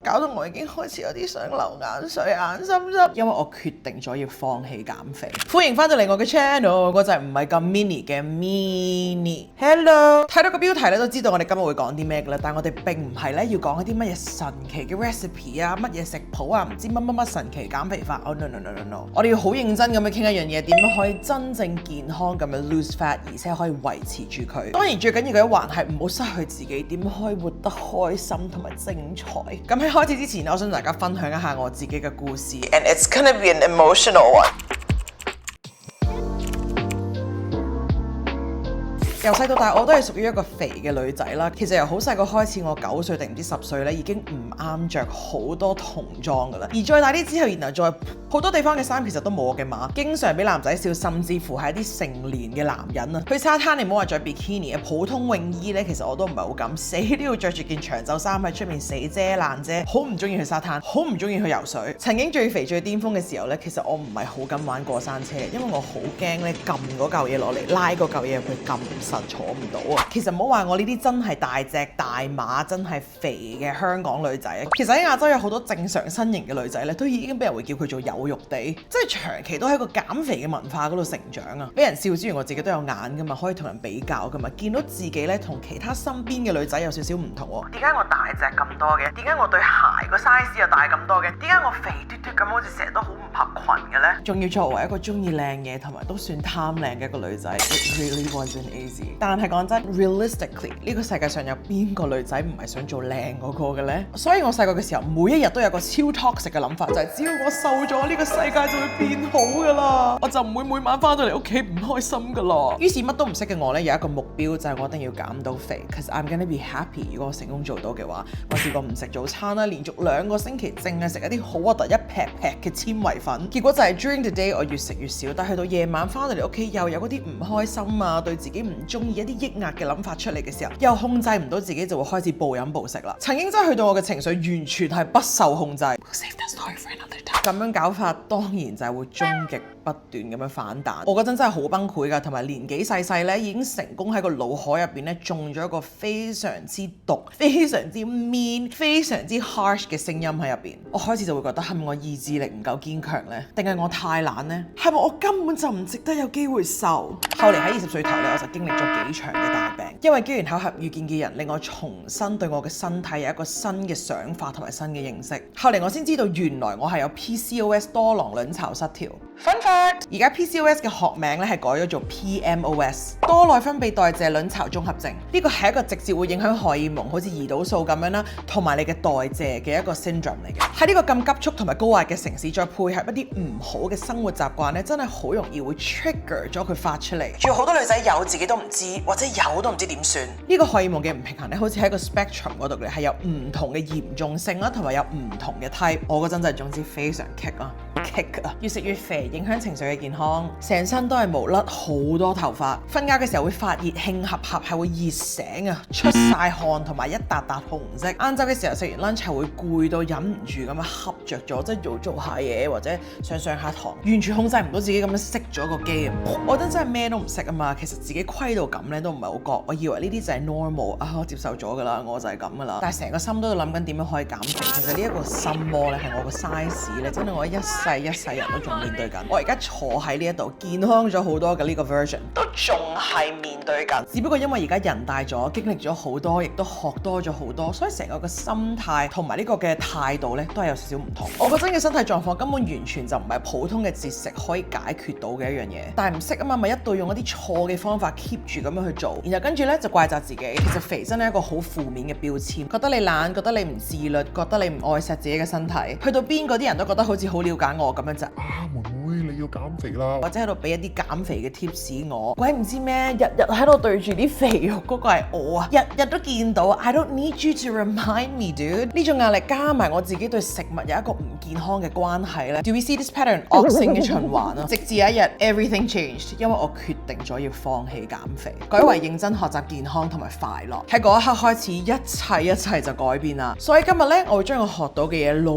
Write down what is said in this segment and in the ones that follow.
搞到我已經開始有啲想流眼水、眼濕濕，因為我決定咗要放棄減肥。歡迎翻到嚟我嘅 channel， 嗰隻唔係咁 mini 嘅 mini。Hello， 睇到個標題咧都知道我哋今日會講啲咩㗎啦，但係我哋並唔係咧要講一啲乜嘢神奇嘅 recipe 啊，乜嘢食譜啊，唔知乜神奇減肥法。Oh no no no no no！ 我哋要好認真咁樣傾一樣嘢，點樣可以真正健康咁樣 lose fat， 而且可以維持住佢。當然最緊要嘅一環係唔好失去自己，點樣可以活得開心同埋精彩。咁喺開始之前，我想同大家分享一下我自己嘅故事 ，and it's gonna be an emotional one。由細到大我都係屬於一個肥嘅女仔啦。其實由好細個開始，我9歲定唔知10歲咧，已經唔啱着好多童裝噶啦。而再大啲之後，然後再好多地方嘅衫其實都冇我嘅碼，經常俾男仔笑，甚至乎係一啲成年嘅男人啊。去沙灘你唔好話着 bikini 啊，普通泳衣咧，其實我都唔係好敢，死都要着住件長袖衫喺出面死遮爛遮，好唔中意去沙灘，好唔中意去游水。曾經最肥最巔峰嘅時候咧，其實我唔係好敢玩過山車，因為我好驚咧撳嗰嚿嘢落嚟，拉嗰嚿嘢佢撳唔實，坐唔到啊！其實唔好話我呢啲真係大隻大碼、真係肥嘅香港女仔，其實喺亞洲有好多正常身形嘅女仔咧，都已經俾人會叫佢做有肉地，即係長期都喺個減肥嘅文化嗰度成長啊！俾人笑之餘，我自己都有眼噶嘛，可以同人比較噶嘛，見到自己咧同其他身邊嘅女仔有少少唔同喎。點解我大隻咁多嘅？點解我對鞋個 size 又大咁多嘅？點解我肥嘟嘟咁，好似成日都好唔合群嘅咧？仲要作為一個中意靚嘢同埋都算貪靚嘅一個女仔 ，it really wasn't easy。但係講真 ，realistically 呢個世界上有邊個女仔唔係想做靚嗰個嘅咧？所以我細個嘅時候，每一日都有個超 toxic 嘅諗法，就係只要我瘦咗，呢個世界就會變好噶啦，我就唔會每晚翻到嚟屋企唔開心噶啦。於是乜都唔識嘅我咧，有一個目標就係我一定要減到肥 ，cause I'm gonna be happy。如果我成功做到嘅話，我試過唔食早餐啦，連續2個星期淨係食一啲好核突一劈劈嘅纖維粉，結果就係 during the day 我越食越少，但係去到夜晚翻到嚟屋企又有嗰啲唔開心啊，對自己唔中意一啲抑壓嘅諗法出嚟嘅時候，又控制唔到自己，就會開始暴飲暴食啦。曾經真係去到我嘅情緒完全係不受控制。We'll save that story for another time。咁樣搞法當然就係會終極不斷咁樣反彈。我嗰陣真係好崩潰㗎，同埋年紀細細咧已經成功喺個腦海入邊咧種咗一個非常之毒、非常之 mean、非常之 harsh 嘅聲音喺入邊。我開始就會覺得係咪我意志力唔夠堅強呢？定係我太懶呢？係咪我根本就唔值得有機會瘦？後嚟喺20歲頭咧，我就經歷咗幾場嘅大病，因為機緣巧合遇見嘅人令我重新對我嘅身體有一個新嘅想法同埋新嘅認識。後嚟我先知道原來我係有 PCOS 多囊卵巢失調。Fun fact， 而家 PCOS 嘅學名咧係改咗做 PMOS， 多內分泌代謝卵巢綜合症。呢個係一個直接會影響荷爾蒙，好似胰島素咁樣啦，同埋你嘅代謝嘅一個 syndrome 嚟嘅。喺呢個咁急速同埋高壓嘅城市，再配合一啲唔好嘅生活習慣咧，真係好容易會 trigger 咗佢發出嚟。仲有好多女仔有自己都唔知，或者有都唔知點算。呢個荷爾蒙嘅唔平衡咧，好似喺個 spectrum 嗰度咧係有唔同嘅嚴重性啦，同埋有唔同嘅 type。我嗰陣就係總之非常 kick 啊，越食越肥，影響情緒嘅健康，成身都係毛甩，好多頭髮，瞓覺嘅時候會發熱，興合合，係會熱醒啊，出晒汗同埋一笪笪紅色。晏晝嘅時候食完 lunch 係會攰到忍唔住咁樣瞌着咗，即係做下嘢或者上下堂，完全控制唔到自己咁樣熄咗個機啊！我覺得真係咩都唔識啊嘛，其實自己虧到咁咧都唔係好覺，我以為呢啲就係 normal 啊，我接受咗㗎啦，我就係咁㗎啦。但係成個心都諗緊點樣可以減肥，其實呢一個心魔咧係我個 size 咧，真係我一世人都仲面對緊。我而家坐喺呢一度，健康咗好多嘅呢個 version， 都仲係面對緊。只不過因為而家人大咗，經歷咗好多，亦都學多咗好多，所以成個嘅心態同埋呢個嘅態度咧，都係有少少唔同。我嗰陣嘅身體狀況根本完全就唔係普通嘅節食可以解決到嘅一樣嘢。但係唔識啊嘛，咪一度用一啲錯嘅方法 keep 住咁樣去做，然後跟住咧就怪責自己。其實肥真係一個好負面嘅標籤，覺得你懶，覺得你唔自律，覺得你唔愛錫自己嘅身體。去到邊嗰啲人都覺得好似好了解我咁樣就妹妹你要減肥啦，或者喺度俾一啲減肥嘅 tips 我，鬼唔知咩，日日喺度對住啲肥肉嗰個係我啊，日日都見到 I don't need you to remind me dude。 呢種壓力加埋我自己對食物有一個唔健康嘅關係咧， Do we see this pattern 惡性嘅循環啊？直至有一日 everything changed， 因為我決定咗要放棄減肥，改為認真學習健康同埋快樂。喺嗰一刻開始，一切就改變啦。所以今日咧，我會將我學到嘅嘢老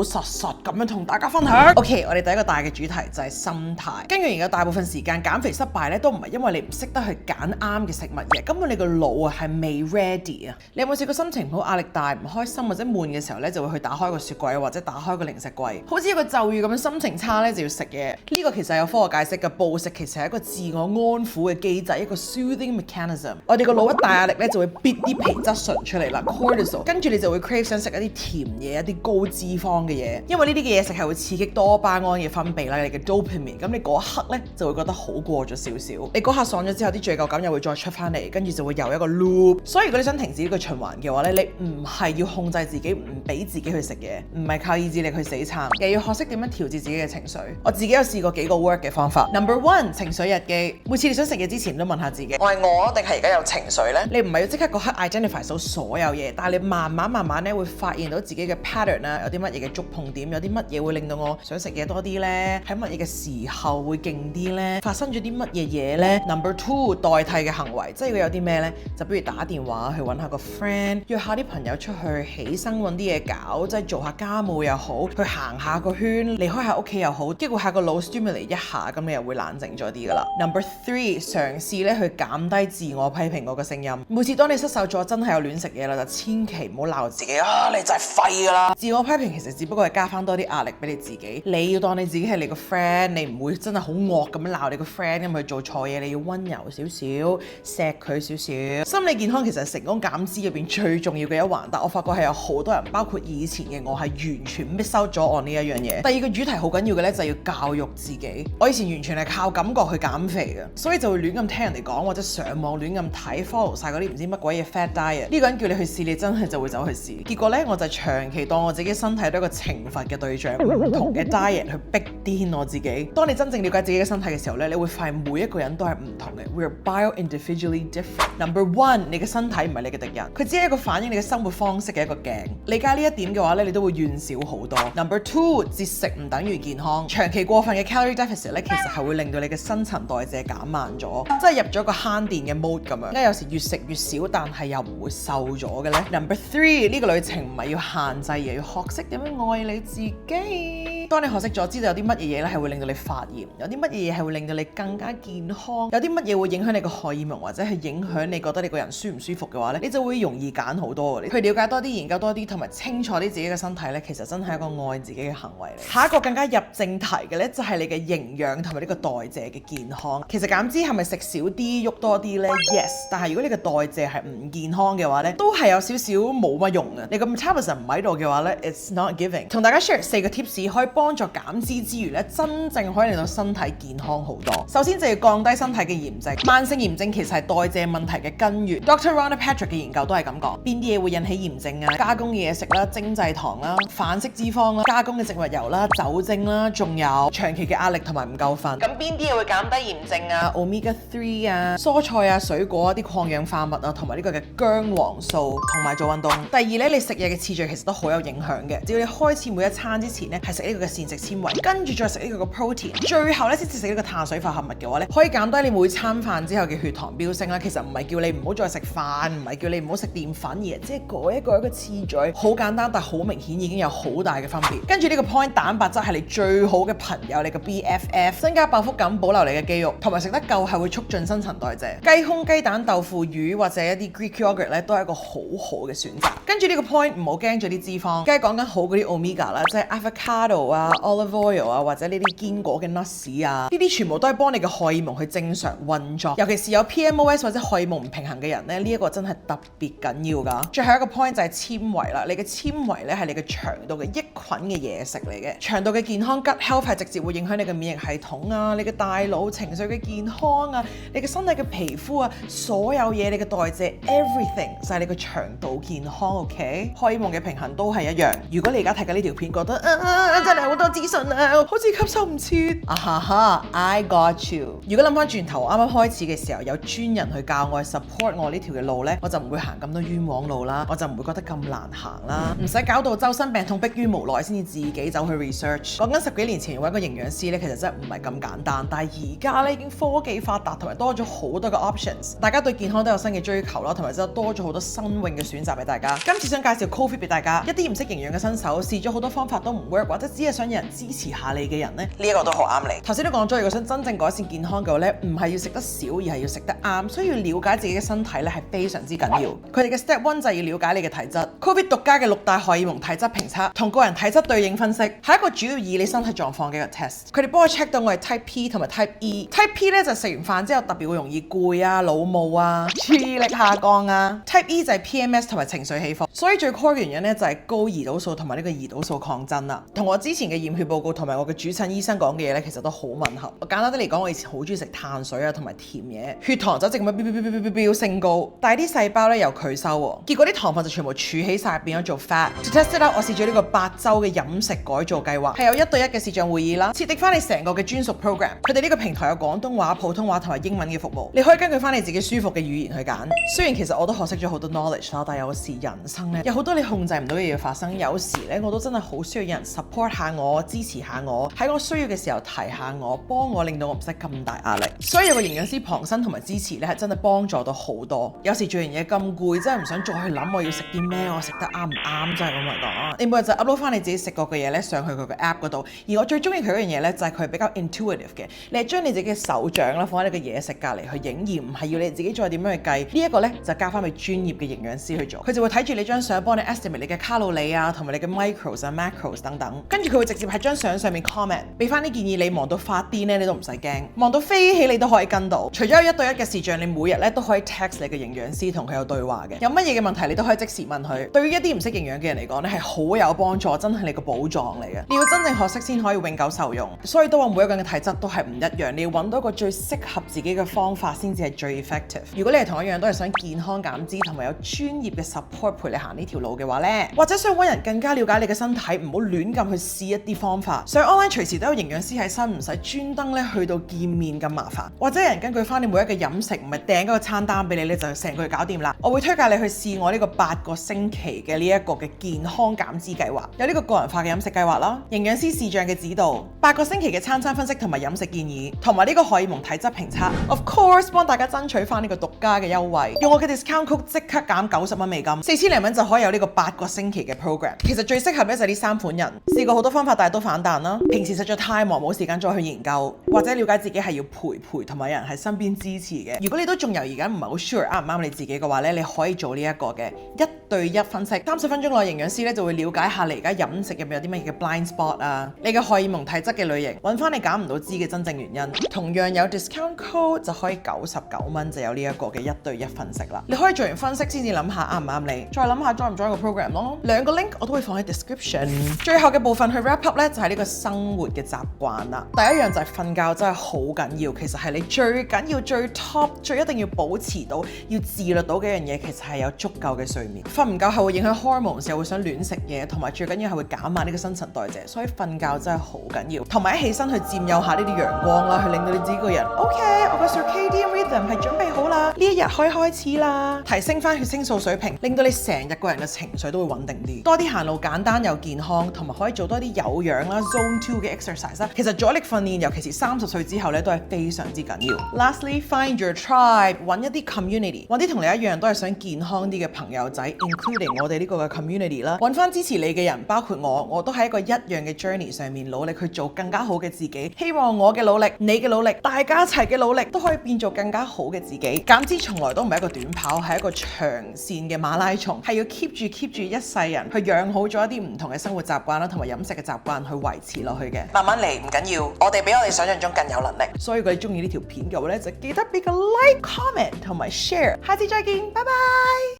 實咁樣同大家分享。OK， 我哋第一個大嘅主題題就係心態。根據研究，大部分時間減肥失敗咧都唔係因為你唔識得去揀啱嘅食物，而根本你個腦啊係未 ready 啊。你有冇試過心情唔好、壓力大、唔開心或者悶嘅時候咧，就會去打開個雪櫃或者打開個零食櫃，好似一個咒語咁樣，心情差咧就要食嘢。呢個其實有科學解釋嘅，暴食其實係一個自我安撫嘅機制，一個 soothing mechanism。我哋個腦一大壓力咧就會逼啲皮質醇出嚟啦 cortisol， 跟住你就會 crave 想食一啲甜嘢、一啲高脂肪嘅嘢，因為呢啲嘅嘢食係會刺激多巴胺嘅分泌啦，你嘅 dopamine， 咁你嗰一刻咧就會覺得好過咗少少，你嗰下爽咗之後啲罪疚感又會再出翻嚟，跟住就會有一個 loop。所以如果你想停止呢個循環嘅話咧，你唔係要控制自己，唔俾自己去食嘢，唔係靠意志力去死撐，又要學識點樣調節自己嘅情緒。我自己有試過幾個 work 嘅方法。Number one， 情緒日記。每次你想食嘢之前都問下自己，我係餓定係而家有情緒呢？你唔係要即刻嗰刻 identify 到所有嘢，但係你慢慢咧會發現到自己嘅 pattern 啦，有啲乜嘢嘅觸碰點，有啲乜嘢會令到我想食嘢多啲呢？喺乜嘢嘅時候會勁啲呢？發生咗啲乜嘢嘢呢？ Number two， 代替嘅行為，即係如果有啲咩呢，就不如打電話去揾下個 friend， 約下啲朋友出去，起身揾啲嘢搞，即係做下家務又好，去行下個圈，離開下屋企又好，激活下個腦 stimulate 一下，咁你又會冷靜咗啲噶啦。Number three， 嘗試咧去減低自我批評嗰個聲音。每次當你失手咗，真係有亂食嘢啦，就千祈唔好鬧自己啊！你真係廢噶啦！自我批評其實只不過係加翻多啲壓力俾你自己。你要當你自己係你個 friend， 你唔會真係好惡咁樣鬧你個 friend， 因為佢做錯嘢，你要溫柔少少，錫佢少少。心理健康其實係成功減脂入邊最重要嘅一環，但我發覺係有好多人，包括以前嘅我，係完全 miss out 咗我呢一樣嘢。第二個主題好緊要嘅咧，就係要教育自己。我以前完全係靠感覺去減肥嘅，所以就會亂咁聽人哋講，或者上網亂咁睇 follow 晒嗰啲唔知乜鬼嘢 fat diet。呢個人叫你去試，你真係就會走去試。結果咧，我就長期當我自己身體都係一個懲罰嘅對象，唔同嘅 diet 去逼癲我自己。當你真正了解自己嘅身體嘅時候咧，你會發現每一個人都係唔同嘅。We are bio-individually different。Number one， 你嘅身體唔係你嘅敵人，佢只係一個反映你嘅生活方式嘅一個鏡。理解呢一點嘅話咧，你都會怨少好多。Number two， 節食唔等於健康。長期過分嘅 calorie deficit 咧，其實係會令到你嘅新陳代謝減慢咗，即係入咗個慳電嘅 mode 咁樣。而家有時越食越少，但係又唔會瘦咗嘅咧。Number three， 呢個旅程唔係要限制，而係要學識點樣愛你自己。當你學識咗，知道有啲乜嘢嘢咧係會令到你發炎，有啲乜嘢嘢係會令到你更加健康，有啲乜嘢會影響你個荷爾蒙，或者係影響你覺得你個人舒唔舒服嘅話咧，你就會容易揀好多。你去了解多啲、研究多啲，同埋清楚啲自己嘅身體咧，其實真係一個愛自己嘅行為嚟。下一個更加入正題嘅咧，就係你嘅營養同埋呢個代謝嘅健康。其實減脂係咪食少啲、喐多啲呢？ Yes， 但係如果你嘅代謝係唔健康嘅話咧，都係有少少冇乜用嘅。你個 metabolism 唔喺度嘅話咧 ，it's not giving。同大家 share 4個 tips 可以幫助減脂之餘咧，真正可以令到身體健康好多。首先就要降低身體嘅炎症。慢性炎症其實係代謝問題嘅根源。Dr. Rhonda Patrick 嘅研究都係咁講。邊啲嘢會引起炎症啊？加工嘅嘢食啦、精製糖啦、反式脂肪啦、加工嘅植物油啦、酒精啦，仲有長期嘅壓力同埋唔夠瞓。咁邊啲嘢會減低炎症啊 ？Omega 3啊、蔬菜啊、水果啊、啲抗氧化物啊，同埋呢個嘅薑黃素，同埋做運動。第二咧，你食嘢嘅次序其實都好有影響嘅。只要你開始每一餐之前咧，係食呢個嘅膳食纖維，跟住再食呢個嘅 protein， 最後咧先至食呢個碳水化合物嘅話咧，可以減低你每餐飯之後嘅血糖飆升啦。其實唔係叫你唔好再食飯，唔係叫你唔好食澱粉，而係即係改一個次序，好簡單，但係好明顯已經有好大嘅分別。跟住呢個 point， 蛋白質係你最好嘅朋友，你嘅 BFF， 增加飽腹感，保留你嘅肌肉，同埋食得夠係會促進新陳代謝。雞胸、雞蛋、豆腐、魚或者一啲 Greek yogurt 咧，都係一個好好嘅選擇。跟住呢個 point， 唔好驚咗啲脂肪，梗係講緊好嗰啲 omega 啦，即係 avocado 啊、olive oil 啊，或者呢啲堅果嘅 nuts 啊，呢啲全部都係幫你嘅荷爾蒙去正常運作。尤其是有 PMOS 或者荷爾蒙唔平衡嘅人咧，呢一個真係特別緊要㗎。最後一個 point 就係纖維啦，你嘅纖維咧係你嘅腸道嘅益菌嘅嘢食嚟嘅。腸道嘅健康 gut health 係直接會影響你嘅免疫系統啊、你嘅大腦、情緒嘅健康啊、你嘅身體嘅皮膚啊，所有嘢你嘅代謝 everything 就係你嘅腸道健康。OK， 荷爾蒙嘅平衡都係一樣。如果你而家睇緊呢條片覺得真係好多資訊啊，好似吸收唔切，I got you。如果諗翻轉頭，啱啱開始嘅時候有專人去教我 support 我呢條嘅路呢，我就唔會行咁多冤枉路啦，我就唔會覺得咁難行啦，唔使搞到周身病痛迫於無奈先至自己走去 research。講緊10幾年前揾一個營養師呢，其實真係唔係咁簡單，但係而家呢已經科技發達，同埋多咗好多嘅 options， 大家對健康都有新嘅追求啦，同埋真係多咗好多新穎嘅選擇俾大家。今次想介紹 Ko-Fit 俾大家，一啲唔識營養嘅新手試咗好多方法都唔 work， 或者只係想有人支持下你嘅人呢？呢一個都好啱你。頭先都講咗，如果想真正改善健康嘅話咧，唔係要食得少，而係要食得啱，所以要了解自己嘅身體咧係非常之緊要。佢哋嘅 Step 1就係要了解你嘅體質。Covid 獨家嘅6大荷爾蒙體質評測同個人體質對應分析，係一個主要以你身體狀況嘅一個 test。佢哋幫我 check 到我係 Type P 同埋 Type E。Type P 咧就食完飯之後特別會容易攰啊、腦霧啊、注意力下降啊。Type E 就係 PMS 同埋情緒起伏。所以最 core 嘅原因咧就係高胰島素同埋呢個胰島素抗爭啦。同我之前嘅驗血報告同埋我嘅主診醫生講嘅嘢咧，其實都好吻合。簡單啲嚟講，我以前好中意食碳水啊同埋甜嘢，血糖就一直咁樣飆升高，但係啲細胞咧由佢收喎，結果啲糖分就全部儲起晒變咗做 fat。To test it out，我試咗呢個8週嘅飲食改造計劃，係有1對1嘅視像會議啦，設定翻你成個嘅專屬 program。佢哋呢個平台有廣東話、普通話同埋英文嘅服務，你可以根據翻你自己舒服嘅語言去揀。雖然其實我都學識咗好多 knowledge 啦，但係有時人生咧有好多你控制唔到嘅嘢發生，有時咧我都真係好需要有人 support 下我、支持下我，喺我需要嘅時候提下我，幫我，令到我唔使咁大壓力。所以有個營養師旁身同埋支持咧，係真係幫助到好多。有時做完嘢咁攰，真係唔想再去諗我要食啲咩，我食得啱唔啱，真係咁嚟講。你每日就 upload 翻你自己食過嘅嘢咧上去佢個 app 嗰度，而我最中意佢嗰樣嘢咧就係佢係比較 intuitive 嘅，你係將你自己嘅手掌啦放喺你嘅嘢食隔離去影，而唔係要你自己再點樣去計。呢一個咧就交翻俾專業嘅營養師去做，佢就會睇住你張相幫你 estimate 你嘅卡路里啊，同埋你嘅 micros 啊、macros 等等，跟住佢會直接喺張相上面 comment， 俾翻啲建議你，忙到發癲咧你都唔使驚，忙到飛起你都可以跟到。除咗有1對1嘅視像，你每日咧都可以 text 你嘅營養師同佢有對話嘅，有乜嘢嘅問題你都可以即時問佢。對於一啲唔識營養嘅人嚟講咧係好有幫助，真係你個寶藏嚟嘅。你要真正學識先可以永久受用，所以都話每一個人嘅體質都係唔一樣，你要揾到一個最適合自己嘅方法先至係最 effective。如果你係同一樣都係想健康減脂同埋有專業嘅 support 陪你行呢條路嘅話咧，或者想揾人更加了解你嘅身體，唔好亂咁去試一啲方法，上 online 隨時都有營養師喺身，唔使專登咧去到見面咁麻煩。或者有人根據翻你每一個飲食，唔係訂嗰個餐單俾你咧，就成個月搞掂啦。我會推介你去試我呢個8個星期嘅呢一個嘅健康減脂計劃，有呢個個人化嘅飲食計劃啦，營養師視像嘅指導，8個星期嘅餐分析同埋飲食建議，同埋呢個荷爾蒙體質評測。Of course， 幫大家爭取翻呢個獨家嘅優惠，用我嘅 discount code 即刻減90蚊美金，4000零蚊就可以有呢個8個星期嘅 program。其實最適合咧就係呢3款人，試過好多方法，但係都反彈啦。平時實在太忙，冇時間再去研究，或者了解自己係要陪同埋有人喺身邊支持嘅。如果你都仲猶豫緊，唔係好 sure 啱唔啱你自己嘅話咧，你可以做呢一個嘅1對1分析，30分鐘內營養師咧就會了解下你而家飲食入面有啲乜嘢嘅 blind spot 啊，你嘅荷爾蒙體質嘅類型，揾翻你減唔到脂嘅真正原因。同樣有 discount code 就可以99蚊就有呢一個嘅1對1分析啦。你可以做完分析先至諗下啱唔啱你，再諗下 join 唔 join 個 program 咯。2個 link 我都會放喺 description。最後嘅部分去 wrap up 咧就係呢個生活嘅習慣啦。第一樣就係瞓覺真係好緊要，其實係你最緊要最 top 最一定要保持到要自律到嘅一樣嘢，其實係有足夠嘅睡眠。瞓唔夠係會影響 hormones，又會想亂食嘢，同埋最緊要係會減慢呢個新陳代謝，所以瞓覺真係好緊要。同埋一起身去佔有下呢啲陽光啦，去令到你自己個人 OK， 我個 circadian rhythm 係準備好啦，呢一日可以開始啦，提升翻血清素水平，令到你成日個人嘅情緒都會穩定啲。多啲行路簡單又健康，同埋可以做多啲有氧啦 Zone 2嘅 exercise 啦。其實阻力訓練尤其是30歲之後咧都係非常之緊要。Lastly, find your tribe， 揾一啲 community， 揾啲同你一樣都係想健康啲嘅朋友仔 ，including 我哋呢個嘅 community 啦，揾翻支持你嘅人，包括我都喺一個一樣嘅 journey 上面努力去做更加好嘅自己。希望我嘅努力、你嘅努力、大家一齊嘅努力都可以變做更加好嘅自己。減脂從來都唔係一個短跑，係一個長線嘅馬拉松，係要 keep 住一世人去養好咗一啲唔同嘅生活習慣啦，同埋飲食嘅習慣去維持落去嘅。慢慢嚟唔緊要，我哋比我哋想象中更有能力。所以如果你中意呢條片嘅話咧，就記得俾個 like、comment 同埋 share。下次再見，拜拜。